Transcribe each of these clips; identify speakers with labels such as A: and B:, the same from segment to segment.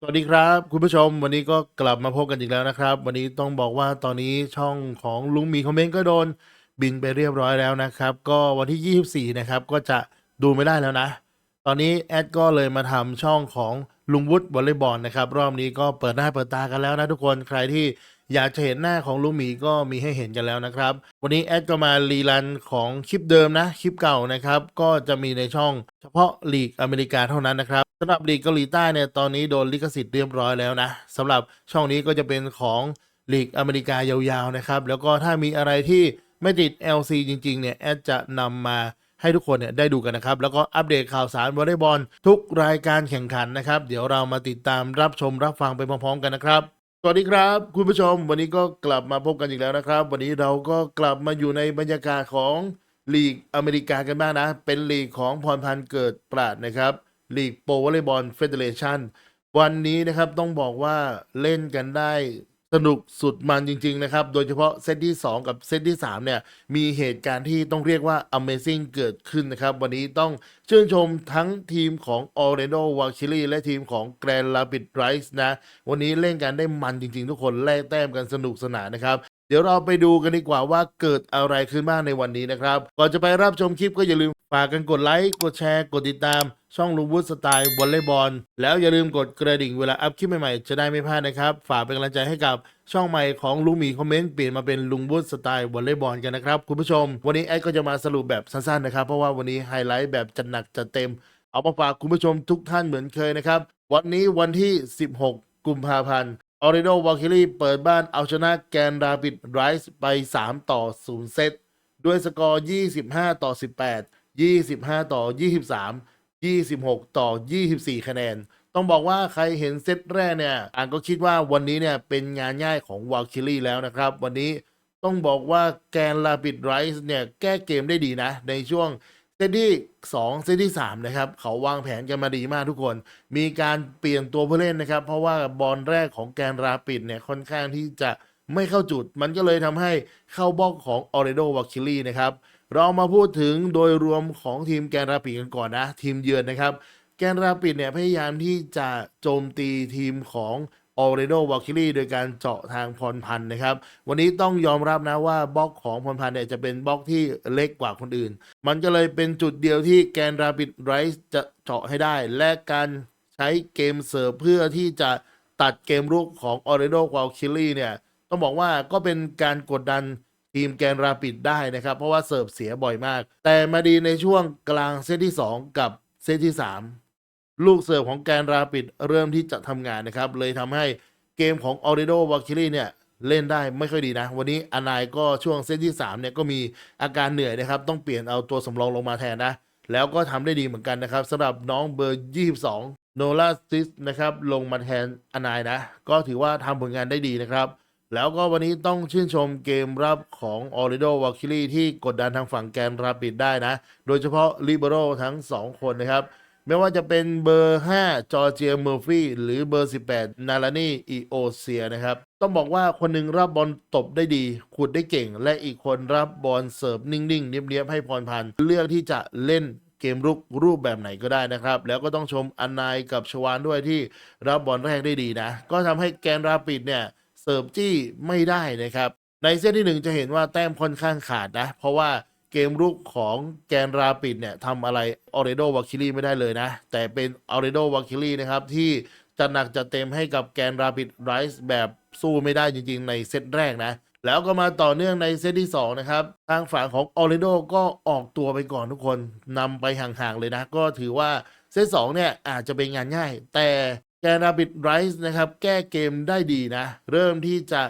A: สวัสดีครับคุณผู้ชมวันนี้ก็กลับมาพบกันอีกแล้วนะครับวันนี้ต้องบอกว่าตอนนี้ช่องของลุงหมีคอมเมนต์ก็โดนบินไปเรียบร้อยแล้วนะครับก็วันที่24นะครับก็จะดูไม่ได้แล้วนะตอนนี้แอดก็เลยมาทำช่องของลุงวุฒิวอลเลย์บอลนะครับรอบนี้ก็เปิดหน้าเปิดตากันแล้วนะทุกคนใครที่อยากจะเห็นหน้าของลุงหมีก็มีให้เห็นกันแล้วนะครับวันนี้แอดก็มารีรันของคลิปเดิมนะคลิปเก่านะครับก็จะมีในช่องเฉพาะลีกอเมริกาเท่านั้นนะครับสำหรับลีกเกาหลีใต้เนี่ยตอนนี้โดนลิขสิทธิ์เรียบร้อยแล้วนะสำหรับช่องนี้ก็จะเป็นของลีกอเมริกายาวๆนะครับแล้วก็ถ้ามีอะไรที่ไม่ติด LC จริงๆเนี่ยแอดจะนำมาให้ทุกคนเนี่ยได้ดูกันนะครับแล้วก็อัปเดตข่าวสารวอลเลย์บอลทุกรายการแข่งขันนะครับเดี๋ยวเรามาติดตามรับชมรับฟังไปพร้อมๆกันนะครับสวัสดีครับคุณผู้ชมวันนี้ก็กลับมาพบกันอีกแล้วนะครับวันนี้เราก็กลับมาอยู่ในบรรยากาศของลีกอเมริกากันบ้างนะเป็นลีกของพรพันธ์เกิดปราดนะครับลีกโปรวอลเลย์บอลเฟเดเรชันวันนี้นะครับต้องบอกว่าเล่นกันได้สนุกสุดมันจริงๆนะครับโดยเฉพาะเซตที่2กับเซตที่3เนี่ยมีเหตุการณ์ที่ต้องเรียกว่า Amazing เกิดขึ้นนะครับวันนี้ต้องชื่นชมทั้งทีมของ Orlando Valkyrie และทีมของ Grand RapidsRise นะวันนี้เล่นกันได้มันจริงๆทุกคนแลกแต้มกันสนุกสนานนะครับเดี๋ยวเราไปดูกันดีกว่าว่าเกิดอะไรขึ้นบ้างในวันนี้นะครับก่อนจะไปรับชมคลิปก็อย่าลืมฝากกันกดไลค์กดแชร์กดติดตามช่องลุงวุฒิสไตล์วอลเลย์บอลแล้วอย่าลืมกดกระดิ่งเวลาอัพคลิปใหม่ๆจะได้ไม่พลาดนะครับฝากเป็นกำลังใจให้กับช่องใหม่ของลุงหมีคอมเมนต์เปลี่ยนมาเป็นลุงวุฒิสไตล์วอลเลย์บอลกันนะครับคุณผู้ชมวันนี้แอดก็จะมาสรุปแบบสั้นๆนะครับเพราะว่าวันนี้ไฮไลท์แบบจัดหนักจัดเต็มเอามาฝากคุณผู้ชมทุกท่านเหมือนเคยนะครับวันนี้วันที่16กุมภาพันธ์ออริโนวอลคิลี่เปิดบ้านเอาชนะแกนราปิดไรส์ไป3-0 เซตด้วยสกอร์25-18 25-23 26-24 คะแนนต้องบอกว่าใครเห็นเซตแรกเนี่ยก็คิดว่าวันนี้เนี่ยเป็นงานง่ายของวาลคิรี่แล้วนะครับวันนี้ต้องบอกว่าแกนลาปิดไรส์เนี่ยแก้เกมได้ดีนะในช่วงเซตที่2เซตที่3นะครับเขาวางแผนกันมาดีมากทุกคนมีการเปลี่ยนตัวผู้เล่นนะครับเพราะว่าบอลแรกของแกนราปิดเนี่ยค่อนข้างที่จะไม่เข้าจุดมันก็เลยทำให้เข้าบล็อกของออริโดวาลคิรี่นะครับเรามาพูดถึงโดยรวมของทีมแกนราปิดกันก่อนนะทีมเยือนนะครับแกนราปิดเนี่ยพยายามที่จะโจมตีทีมของออริโดวาลคิรี่โดยการเจาะทางพรพันธ์นะครับวันนี้ต้องยอมรับนะว่าบล็อกของพรพันธ์เนี่ยจะเป็นบล็อกที่เล็กกว่าคนอื่นมันก็เลยเป็นจุดเดียวที่แกนราปิดไรส์จะเจาะให้ได้และการใช้เกมเสิร์ฟเพื่อที่จะตัดเกมรุกของออริโดวาลคิรี่เนี่ยต้องบอกว่าก็เป็นการกดดันทีมแกนราปิดได้นะครับเพราะว่าเสิร์ฟเสียบ่อยมากแต่มาดีในช่วงกลางเซตที่2กับเซตที่3ลูกเสิร์ฟของแกนราปิดเริ่มที่จะทำงานนะครับเลยทำให้เกมของออริโดวาลคิรี่เนี่ยเล่นได้ไม่ค่อยดีนะวันนี้อนายก็ช่วงเซตที่3เนี่ยก็มีอาการเหนื่อยนะครับต้องเปลี่ยนเอาตัวสำรองลงมาแทนนะแล้วก็ทำได้ดีเหมือนกันนะครับสำหรับน้องเบอร์22โนลาซิสนะครับลงมาแทนอนายนะก็ถือว่าทำผลงานได้ดีนะครับแล้วก็วันนี้ต้องชื่นชมเกมรับของออริโดวาลคิรี่ที่กดดันทางฝั่งแกนราปิดได้นะโดยเฉพาะลิเบโรทั้ง2คนนะครับไม่ว่าจะเป็นเบอร์5จอร์เจียเมอร์ฟี่หรือเบอร์18นารานีอีโอเซียนะครับต้องบอกว่าคนหนึ่งรับบอลตบได้ดีขุดได้เก่งและอีกคนรับบอลเสิร์ฟนิ่งๆเนียบๆให้พรพันธ์เลือกที่จะเล่นเกมรุกรูปแบบไหนก็ได้นะครับแล้วก็ต้องชมอนายกับชวานด้วยที่รับบอลแรกได้ดีนะก็ทำให้แกนราปิดเนี่ยเสิร์ฟจี้ไม่ได้นะครับในเซตที่1จะเห็นว่าแต้มค่อนข้างขาดนะเพราะว่าเกมรุกของแกนราปิดเนี่ยทำอะไรออริโดวาลคิรี่ไม่ได้เลยนะแต่เป็นออริโดวาลคิรี่นะครับที่จะหนักจะเต็มให้กับแกนราปิดไรส์แบบสู้ไม่ได้จริงๆในเซตแรกนะแล้วก็มาต่อเนื่องในเซตที่2นะครับทางฝั่งของออริโดก็ออกตัวไปก่อนทุกคนนำไปห่างๆเลยนะก็ถือว่าเซต2เนี่ยอาจจะเป็นงานง่ายแต่แกนราปิดไรส์นะครับแก้เกมได้ดีนะเริ่มที่จะ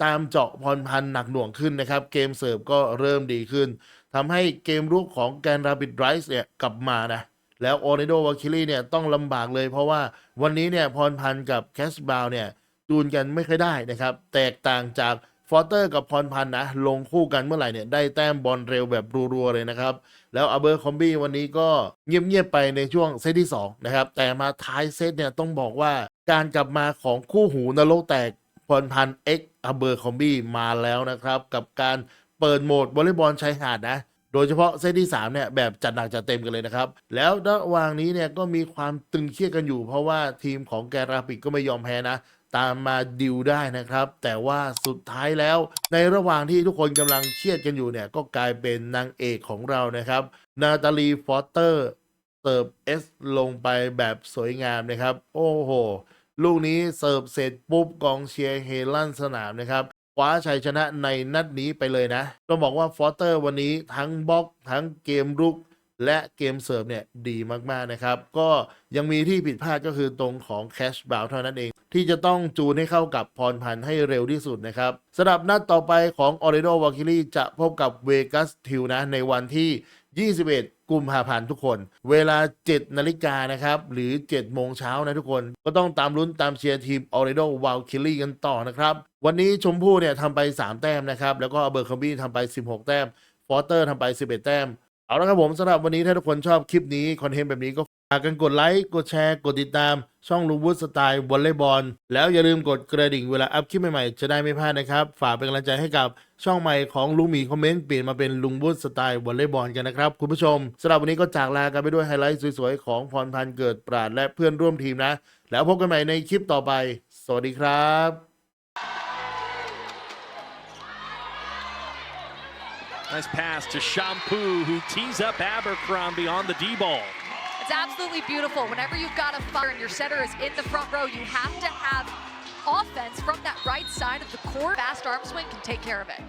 A: ตามเจาะพรพันธ์หนักหน่วงขึ้นนะครับเกมเสิร์ฟก็เริ่มดีขึ้นทำให้เกมรุกของแกนราปิดไรส์เนี่ยกลับมานะแล้วออริโดวาลคิรี่เนี่ยต้องลำบากเลยเพราะว่าวันนี้เนี่ยพรพันธ์กับแคชบราวน์เนี่ยจูนกันไม่ค่อยได้นะครับแตกต่างจากฟอร์เตอร์กับพรพันธ์นะลงคู่กันเมื่อไหร่เนี่ยได้แต้มบอลเร็วแบบรัวๆเลยนะครับแล้วอเบอร์คอมบี้วันนี้ก็เงียบๆไปในช่วงเซตที่2นะครับแต่มาท้ายเซตเนี่ยต้องบอกว่าการกลับมาของคู่หูนรกแตกพรพันธ์เอ็กอเบอร์คอมบี้มาแล้วนะครับกับการเปิดโหมดวอลเลย์บอลชายหาดนะ โดยเฉพาะเซตที่3เนี่ยแบบจัดหนักจัดเต็มกันเลยนะครับแล้วระหว่างนี้เนี่ยก็มีความตึงเครียดกันอยู่เพราะว่าทีมของแกราปิดก็ไม่ยอมแพ้นะตามมาดิวได้นะครับแต่ว่าสุดท้ายแล้วในระหว่างที่ทุกคนกำลังเครียดกันอยู่เนี่ยก็กลายเป็นนางเอกของเรานะครับนาตาลีฟอสเตอร์เสิร์ฟเอสลงไปแบบสวยงามนะครับโอ้โหลูกนี้เสิร์ฟเสร็จปุ๊บกองเชียร์เฮลั่นสนามนะครับคว้าชัยชนะในนัดนี้ไปเลยนะต้องบอกว่าฟอสเตอร์วันนี้ทั้งบล็อกทั้งเกมรุกและเกมเสิร์ฟเนี่ยดีมากๆนะครับก็ยังมีที่ผิดพลาดก็คือตรงของแคชบาวเท่านั้นเองที่จะต้องจูนให้เข้ากับพรพันธ์ให้เร็วที่สุดนะครับสำหรับนัดต่อไปของ Orlando Valkyrie จะพบกับเวกัสทิลนะในวันที่21 กุมภาพันธ์ทุกคนเวลา 7 นาฬิกานะครับหรือ 7 โมงเช้านะทุกคนก็ต้องตามลุ้นตามเชียร์ทีม Orlando Valkyrie กันต่อนะครับวันนี้ชมพู่เนี่ยทำไป3แต้มนะครับแล้วก็เบอร์คัมบี้ทำไป16แต้มฟอสเตอร์ทำไป11แต้มเอาละครับผมสำหรับวันนี้ถ้าทุกคนชอบคลิปนี้คอนเทนต์แบบนี้ก็ฝากกันกดไลค์กดแชร์กดติดตามช่องลุงวุฒิสไตล์วอลเลย์บอลแล้วอย่าลืมกดกระดิ่งเวลาอัพคลิปใหม่ๆจะได้ไม่พลาดนะครับฝากเป็นกำลังใจให้กับช่องใหม่ของลุงหมีคอมเมนต์เปลี่ยนมาเป็นลุงวุฒิสไตล์วอลเลย์บอลกันนะครับคุณผู้ชมสำหรับวันนี้ก็จากลากันไปด้วยไฮไลท์สวยๆของพรพันธ์เกิดปราดและเพื่อนร่วมทีมนะแล้วพบกันใหม่ในคลิปต่อไปสวัสดีครับ
B: Nice pass to Shampoo, who tees up Abercrombie on the D-ball.
C: It's absolutely beautiful. Whenever you've got a fire and your setter is in the front row, you have to have offense from that right side of the court. Fast arm swing can take care of it.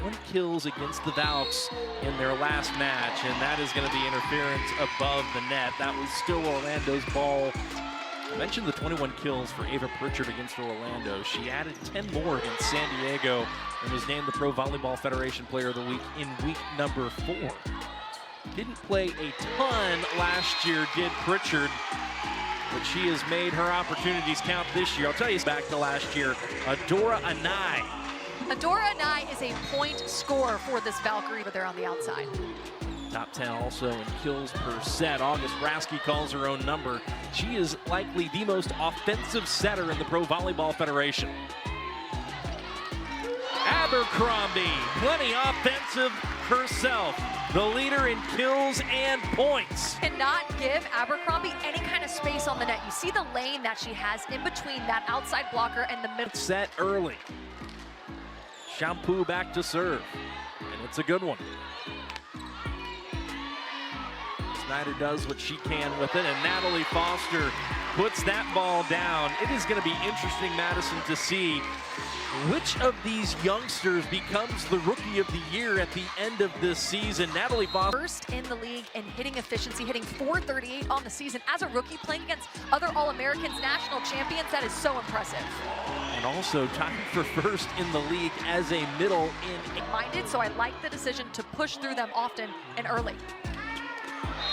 B: 21 kills against the Valks in their last match, and that is going to be interference above the net. That was still Orlando's ball. I mentioned the 21 kills for Ava Pritchard against Orlando. She added 10 more against San Diego and was named the Pro Volleyball Federation Player of the Week in week number 4. Didn't play a ton last year, did Pritchard, but she has made her opportunities count this year. I'll tell you back to last year, Adora Anai.
C: Adora Anai is a point scorer for this Valkyrie, but they're on the outside.
B: Top 10 also in kills per set. August Rasky calls her own number. She is likely the most offensive setter in the Pro Volleyball Federation. Abercrombie, plenty offensive herself. The leader in kills and points.
C: Cannot give Abercrombie any kind of space on the net. You see the lane that she has in between that outside blocker and the middle.
B: Set early. Shampoo back to serve. And it's a good one. Snyder does what she can with it, and Natalie Foster puts that ball down. It is going to be interesting, Madison, to see which of these youngsters becomes the Rookie of the Year at the end of this season. Natalie Foster.
C: First in the league in hitting efficiency, hitting .438 on the season as a rookie, playing against other All-Americans, national champions. That is so impressive.
B: And also tied for first in the league as a middle in.
C: Minded, so I like the decision to push through them often and early.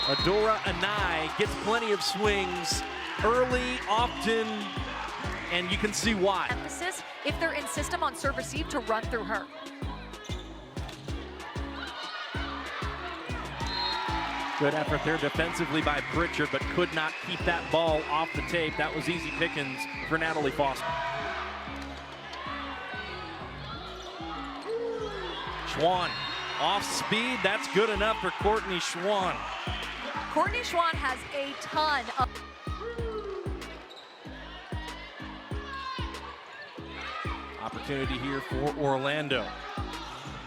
B: Adora Anai gets plenty of swings early, often, and you can see why.
C: Emphasis, if they're in system on serve receive, to run through her.
B: Good effort there defensively by Pritchard, but could not keep that ball off the tape. That was easy pickings for Natalie Foster. Schwann off speed. That's good enough for Courtney Schwann.
C: Courtney Schwann has a ton of...
B: Opportunity here for Orlando.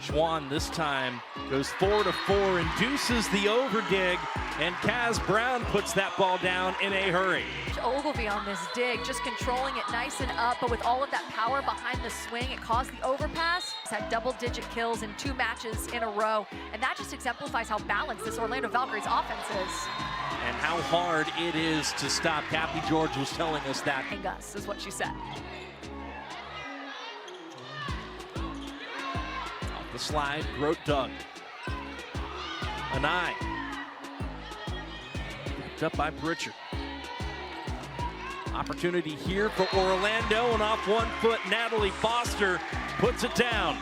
B: Schwann this time goes 4-4, induces the overdig, and Kaz Brown puts that ball down in a hurry.
C: Ogilvy on this dig, just controlling it nice and up, but with all of that power behind the swing, it caused the overpass. It's had double-digit kills in 2 matches in a row, and that just exemplifies how balanced this Orlando Valkyries offense is.
B: And how hard it is to stop. Kathy George was telling us that.
C: Us is what she said.
B: Off the slide, Grote Doug. Anai. Picked up by Pritchard. Opportunity here for Orlando, and off 1 foot, Natalie Foster puts it down.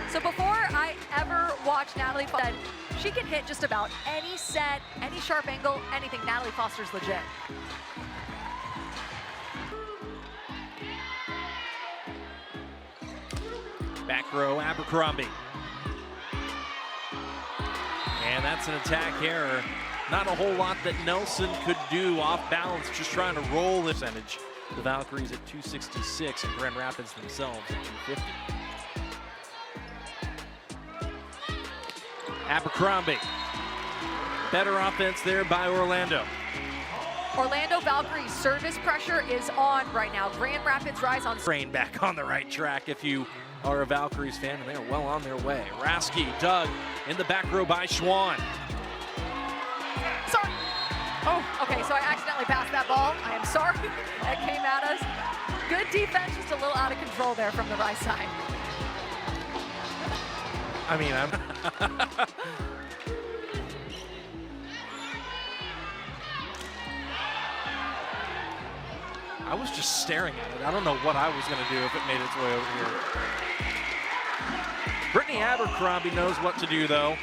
C: So before I ever watched Natalie Foster, she can hit just about any set, any sharp angle, anything. Natalie Foster's legit.
B: Back row, Abercrombie. And that's an attack error. Not a whole lot that Nelson could do off balance, just trying to roll the percentage. The Valkyries at 266 and Grand Rapids themselves at 250. Abercrombie. Better offense there by Orlando.
C: Orlando Valkyries service pressure is on right now. Grand Rapids Rise on
B: Train back on the right track if you are a Valkyries fan, and they're well on their way. Rasky dug in the back row by Schwan.
C: Sorry. Oh, okay, so I accidentally passed that ball. I am sorry. That came at us. Good defense, just a little out of control there from the right side.
B: I mean, I was just staring at it. I don't know what I was going to do if it made its way over here. Brittany Abercrombie knows what to do, though.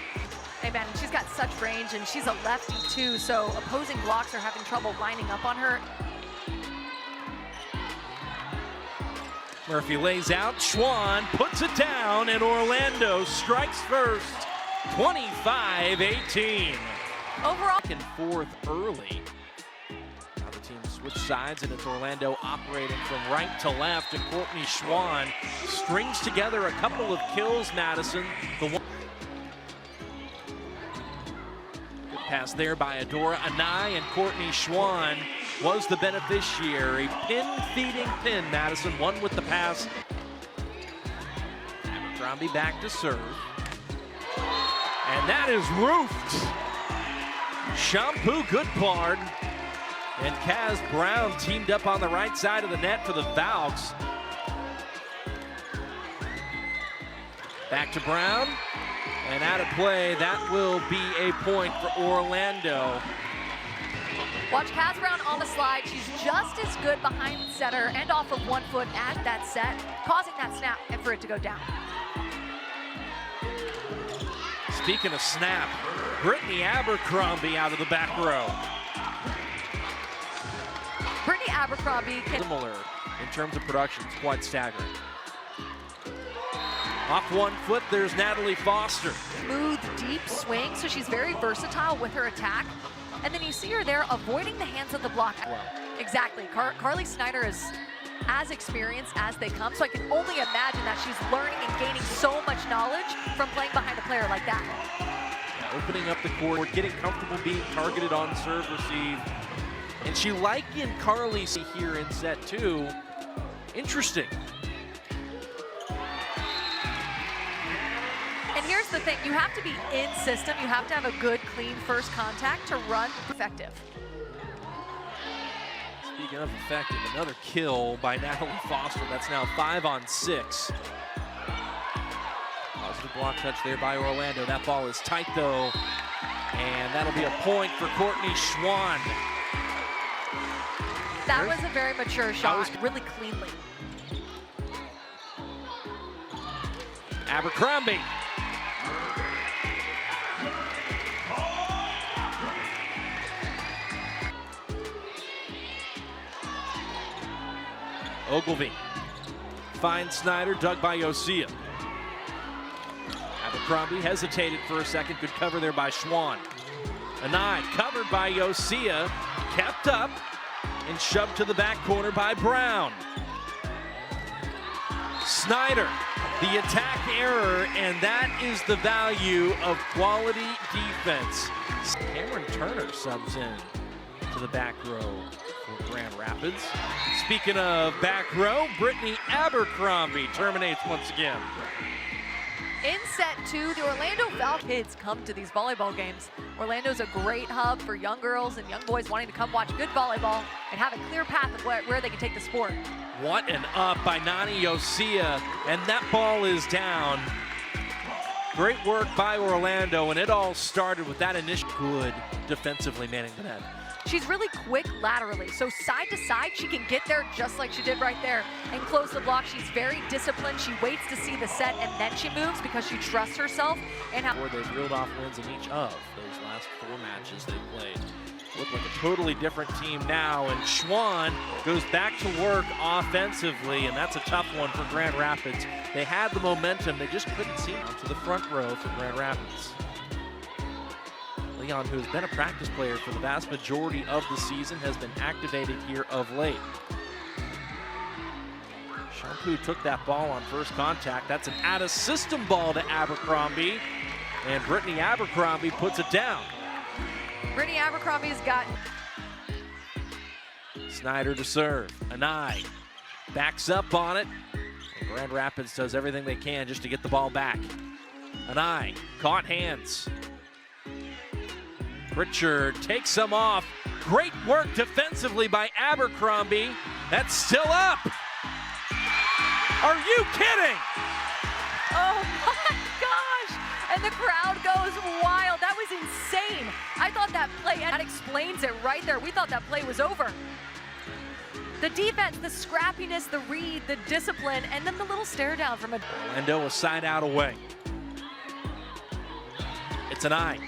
C: Hey, man, she's got such range, and she's a lefty, too, so opposing blocks are having trouble lining up on her.
B: Murphy lays out, Schwan puts it down, and Orlando strikes first, 25-18.
C: Overall,
B: And fourth early. Now the team switch sides, and it's Orlando operating from right to left, and Courtney Schwan strings together a couple of kills, Madison. The one good pass there by Adora Anai, and Courtney Schwan was the beneficiary. Pin-feeding pin, Madison, one with the pass. Abercrombie back to serve. And that is roofed. Shampoo Goodpard and Kaz Brown teamed up on the right side of the net for the Valks. Back to Brown. And out of play, that will be a point for Orlando.
C: watch Kaz Brown on the slide. She's just as good behind the setter and off of 1 foot at that set, causing that snap and for it to go down.
B: Speaking of snap, Brittany Abercrombie out of the back row.
C: Brittany Abercrombie can...
B: Similar in terms of production, it's quite staggering. Off 1 foot, there's Natalie Foster.
C: Smooth, deep swing, so she's very versatile with her attack. And then you see her there avoiding the hands of the block.
B: Wow.
C: Exactly. Carly Snyder is as experienced as they come, so I can only imagine that she's learning and gaining so much knowledge from playing behind a player like that.
B: Yeah, opening up the court, getting comfortable being targeted on serve receive. And she likened Carly here in set 2. Interesting.
C: And here's the thing, you have to be in system, you have to have a good, clean first contact to run effective.
B: Speaking of effective, another kill by Natalie Foster. That's now 5 on 6. Positive block touch there by Orlando. That ball is tight though. And that'll be a point for Courtney Schwan.
C: That was a very mature shot, really cleanly.
B: Abercrombie. Ogilvy finds Snyder, dug by Yosia. Abercrombie hesitated for a second, good cover there by Schwan. Anai covered by Yosia, kept up and shoved to the back corner by Brown. Snyder, the attack error, and that is the value of quality defense. Cameron Turner subs in to the back row for Grand Rapids. Speaking of back row, Brittany Abercrombie terminates once again.
C: In set 2, the Orlando Val kids come to these volleyball games. Orlando's a great hub for young girls and young boys wanting to come watch good volleyball and have a clear path of where they can take the sport.
B: What an up by Nani Yosia, and that ball is down. Great work by Orlando, and it all started with that initial good defensively manning the net.
C: She's really quick laterally, so side to side, she can get there just like she did right there and close the block. She's very disciplined. She waits to see the set, and then she moves because she trusts herself. And how
B: they've reeled off wins in each of those last 4 matches they played. Look like a totally different team now, and Schwan goes back to work offensively, and that's a tough one for Grand Rapids. They had the momentum, they just couldn't see onto the front row for Grand Rapids. Leon, who has been a practice player for the vast majority of the season, has been activated here of late. Shampoo took that ball on first contact. That's an out-of-system ball to Abercrombie. And Brittany Abercrombie puts it down.
C: Brittany Abercrombie's got...
B: Snyder to serve. Anai backs up on it. And Grand Rapids does everything they can just to get the ball back. Anai caught hands. Pritchard takes some off. Great work defensively by Abercrombie. That's still up. Are you kidding?
C: Oh my gosh! And the crowd goes wild. That was insane. I thought that play, and that explains it right there. We thought that play was over. The defense, the scrappiness, the read, the discipline, and then the little stare down from a...
B: Orlando was side out away. It's Anai.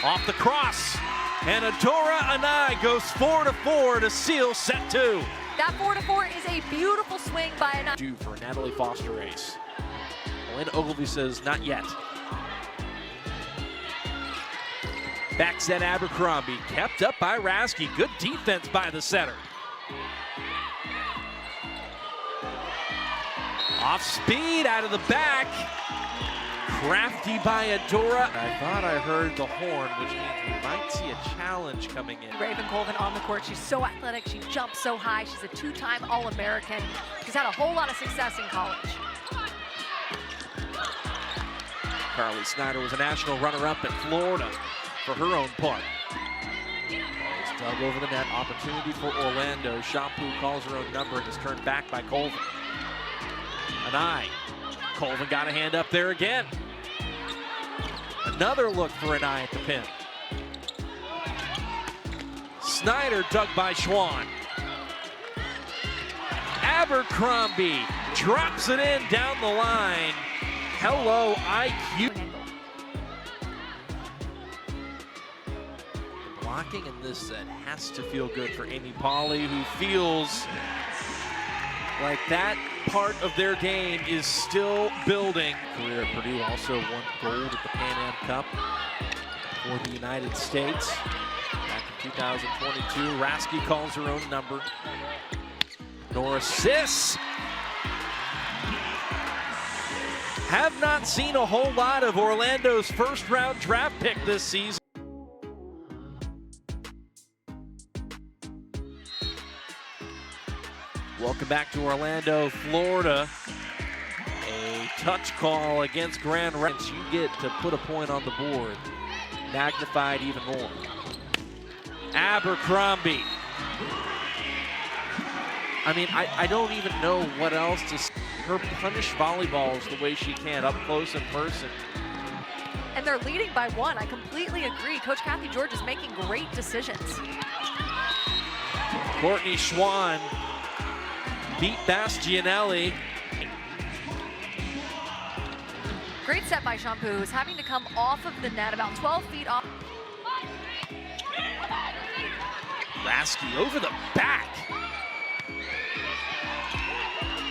B: Off the cross. And Adora Anai goes 4-4 to seal set 2.
C: That 4-4 is a beautiful swing by Anai.
B: Due for a Natalie Foster race. Elena Ogilvie says not yet. Back set Abercrombie, kept up by Rasky. Good defense by the setter. Off speed, out of the back. Crafty by Adora. I thought I heard the horn, which means we might see a challenge coming in.
C: Raven Colvin on the court. She's so athletic. She jumps so high. She's a two-time All-American. She's had a whole lot of success in college.
B: Carly Snyder was a national runner-up at Florida for her own part. Ball's dug over the net. Opportunity for Orlando. Shampoo calls her own number and is turned back by Colvin. Anai. Colvin got a hand up there again. Another look for Anai at the pin. Snyder dug by Schwann. Abercrombie drops it in down the line. Hello, IQ. The blocking in this set has to feel good for Amy Pauley, who feels like that part of their game is still building. Career at Purdue also won gold at the Pan Am Cup for the United States back in 2022. Rasky calls her own number. Nor assists. Have not seen a whole lot of Orlando's first round draft pick this season. Welcome back to Orlando, Florida. A touch call against Grand Rapids. You get to put a point on the board, magnified even more. Abercrombie. I mean, I don't even know what else to say. Her punish volleyballs the way she can, up close in person.
C: And they're leading by 1. I completely agree. Coach Kathy George is making great decisions.
B: Courtney Schwann beat Bastianelli.
C: Great set by Shampoo, who's having to come off of the net about 12 feet off.
B: Rasky over the back.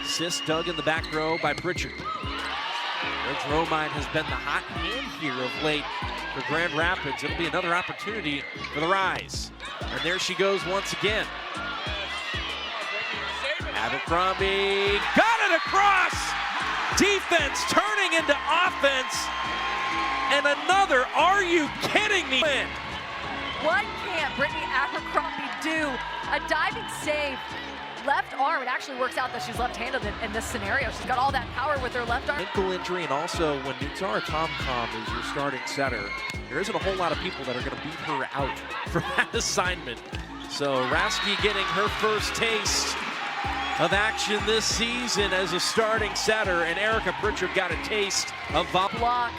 B: Assist dug in the back row by Pritchard. Rich Romine has been the hot hand here of late for Grand Rapids. It'll be another opportunity for the Rise. And there she goes once again. Abercrombie got it across. Defense turning into offense. And another, are you kidding me? Win.
C: What can't Brittany Abercrombie do? A diving save. Left arm, it actually works out that she's left-handed in this scenario. She's got all that power with her left arm.
B: Ankle injury, and also when Nutsara Tomcom is your starting setter, there isn't a whole lot of people that are going to beat her out for that assignment. So Rasky getting her first taste of action this season as a starting setter, and Erica Pritchard got a taste of
C: block.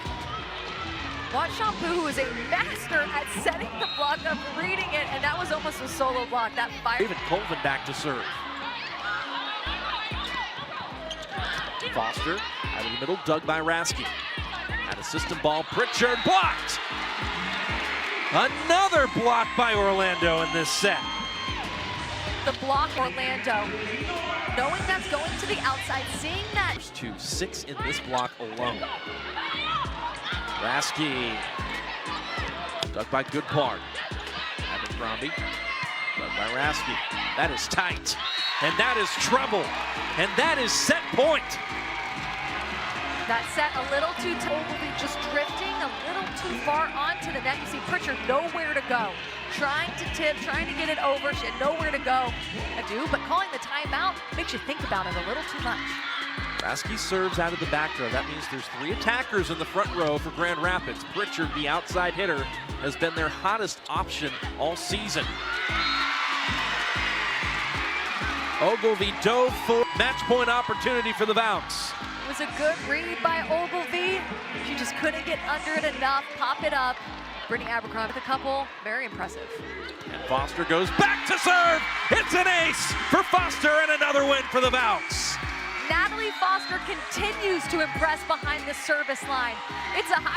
C: Watch Shampoo, who is a master at setting the block up, reading it, and that was almost a solo block. That fire.
B: Even Colvin back to serve. Foster out of the middle, dug by Rasky. Had a system ball, Pritchard blocked. Another block by Orlando in this set.
C: The block, Orlando. Knowing that's going to the outside, seeing that.
B: 6 in this block alone. Rasky Dug by Goodpart. Abercrombie. Dug by Rasky. That is tight. And that is trouble. And that is set point.
C: That set a little too Ogilvy just drifting a little too far onto the net. You see Pritchard nowhere to go. Trying to tip, trying to get it over. She had nowhere to go. But calling the timeout makes you think about it a little too much.
B: Rasky serves out of the back row. That means there's 3 attackers in the front row for Grand Rapids. Pritchard, the outside hitter, has been their hottest option all season. Ogilvy dove for match point opportunity for the Valks.
C: It was a good read by Ogilvy. She just couldn't get under it enough. Pop it up. Brittany Abercrombie with a couple. Very impressive.
B: And Foster goes back to serve. It's an ace for Foster and another win for the Valks.
C: Natalie Foster continues to impress behind the service line. It's a high